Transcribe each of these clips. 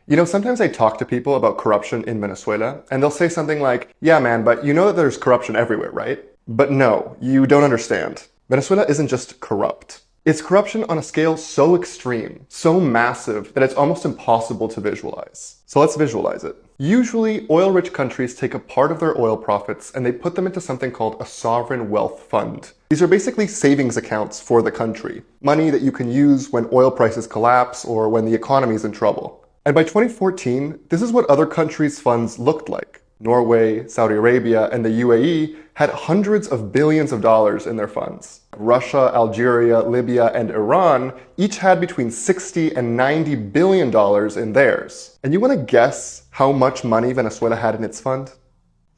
You know, sometimes I talk to people about corruption in Venezuela, and they'll say something like, yeah, man, but you know that there's corruption everywhere, right? But no, you don't understand. Venezuela isn't just corrupt. It's corruption on a scale so extreme, so massive, that it's almost impossible to visualize. So let's visualize it. Usually, oil-rich countries take a part of their oil profits and they put them into something called a sovereign wealth fund. These are basically savings accounts for the country, money that you can use when oil prices collapse or when the economy is in trouble. And by 2014, this is what other countries' funds looked like. Norway, Saudi Arabia, and the UAE had hundreds of billions of dollars in their funds. Russia, Algeria, Libya, and Iran each had between 60 and 90 billion dollars in theirs. And you want to guess how much money Venezuela had in its fund?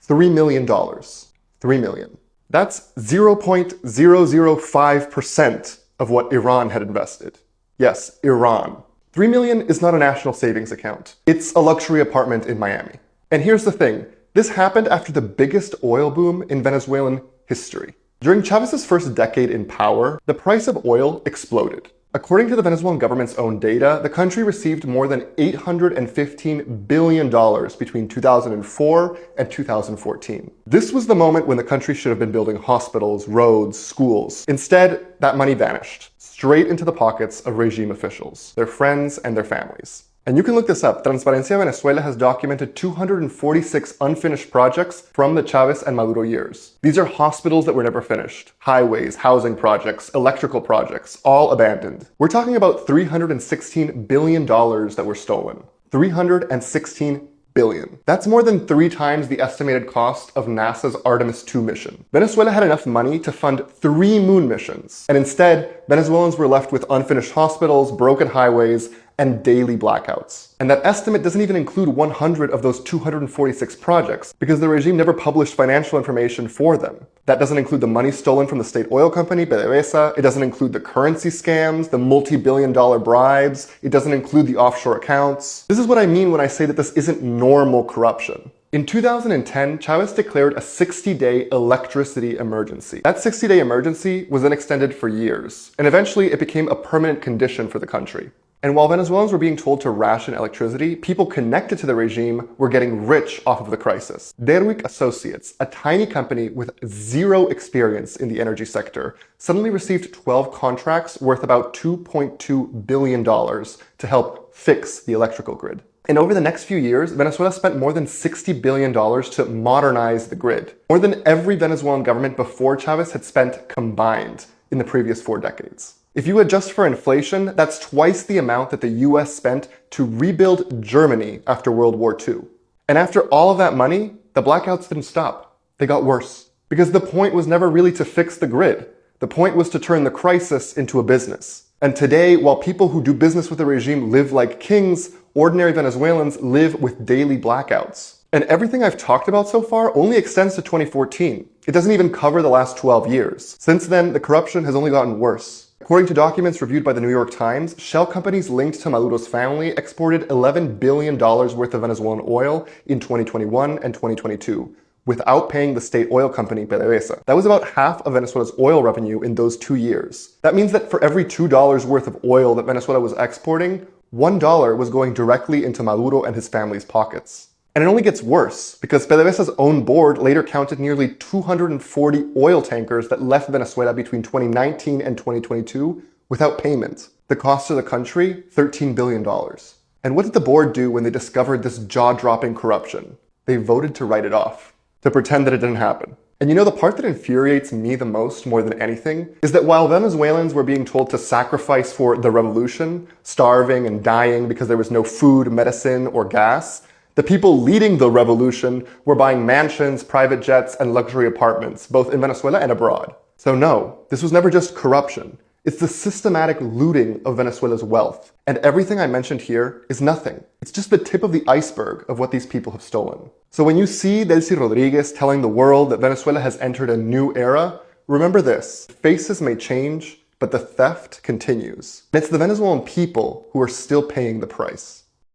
$3 million. 3 million. That's 0.005% of what Iran had invested. Yes, Iran. 3 million is not a national savings account. It's a luxury apartment in Miami. And here's the thing, this happened after the biggest oil boom in Venezuelan history. During Chavez's first decade in power, the price of oil exploded. According to the Venezuelan government's own data, the country received more than $815 billion between 2004 and 2014. This was the moment when the country should have been building hospitals, roads, schools. Instead, that money vanished, straight into the pockets of regime officials, their friends, and their families. And you can look this up. Transparencia Venezuela has documented 246 unfinished projects from the Chavez and Maduro years. These are hospitals that were never finished, highways, housing projects, electrical projects, all abandoned. We're talking about $316 billion that were stolen. 316 billion. That's more than 3 times the estimated cost of NASA's Artemis II mission. Venezuela had enough money to fund 3 moon missions. And instead, Venezuelans were left with unfinished hospitals, broken highways, and daily blackouts. And that estimate doesn't even include 100 of those 246 projects because the regime never published financial information for them. That doesn't include the money stolen from the state oil company, PDVSA. It doesn't include the currency scams, the multi-billion-dollar bribes. It doesn't include the offshore accounts. This is what I mean when I say that this isn't normal corruption. In 2010, Chavez declared a 60-day electricity emergency. That 60-day emergency was then extended for years, and eventually it became a permanent condition for the country. And while Venezuelans were being told to ration electricity, people connected to the regime were getting rich off of the crisis. Derwick Associates, a tiny company with zero experience in the energy sector, suddenly received 12 contracts worth about $2.2 billion to help fix the electrical grid. And over the next few years, Venezuela spent more than $60 billion to modernize the grid. More than every Venezuelan government before Chavez had spent combined in the previous 4 decades. If you adjust for inflation, that's twice the amount that the US spent to rebuild Germany after World War II. And after all of that money, the blackouts didn't stop. They got worse. Because the point was never really to fix the grid. The point was to turn the crisis into a business. And today, while people who do business with the regime live like kings, ordinary Venezuelans live with daily blackouts. And everything I've talked about so far only extends to 2014. It doesn't even cover the last 12 years. Since then, the corruption has only gotten worse. According to documents reviewed by the New York Times, shell companies linked to Maduro's family exported $11 billion worth of Venezuelan oil in 2021 and 2022, without paying the state oil company PDVSA. That was about half of Venezuela's oil revenue in those 2 years. That means that for every $2 worth of oil that Venezuela was exporting, $1 was going directly into Maduro and his family's pockets. And it only gets worse, because PDVSA's own board later counted nearly 240 oil tankers that left Venezuela between 2019 and 2022 without payment. The cost to the country, $13 billion. And what did the board do when they discovered this jaw-dropping corruption? They voted to write it off, to pretend that it didn't happen. And you know, the part that infuriates me the most more than anything is that while Venezuelans were being told to sacrifice for the revolution, starving and dying because there was no food, medicine, or gas, the people leading the revolution were buying mansions, private jets, and luxury apartments, both in Venezuela and abroad. So no, this was never just corruption. It's the systematic looting of Venezuela's wealth. And everything I mentioned here is nothing. It's just the tip of the iceberg of what these people have stolen. So when you see Delcy Rodriguez telling the world that Venezuela has entered a new era, remember this: faces may change, but the theft continues. And it's the Venezuelan people who are still paying the price.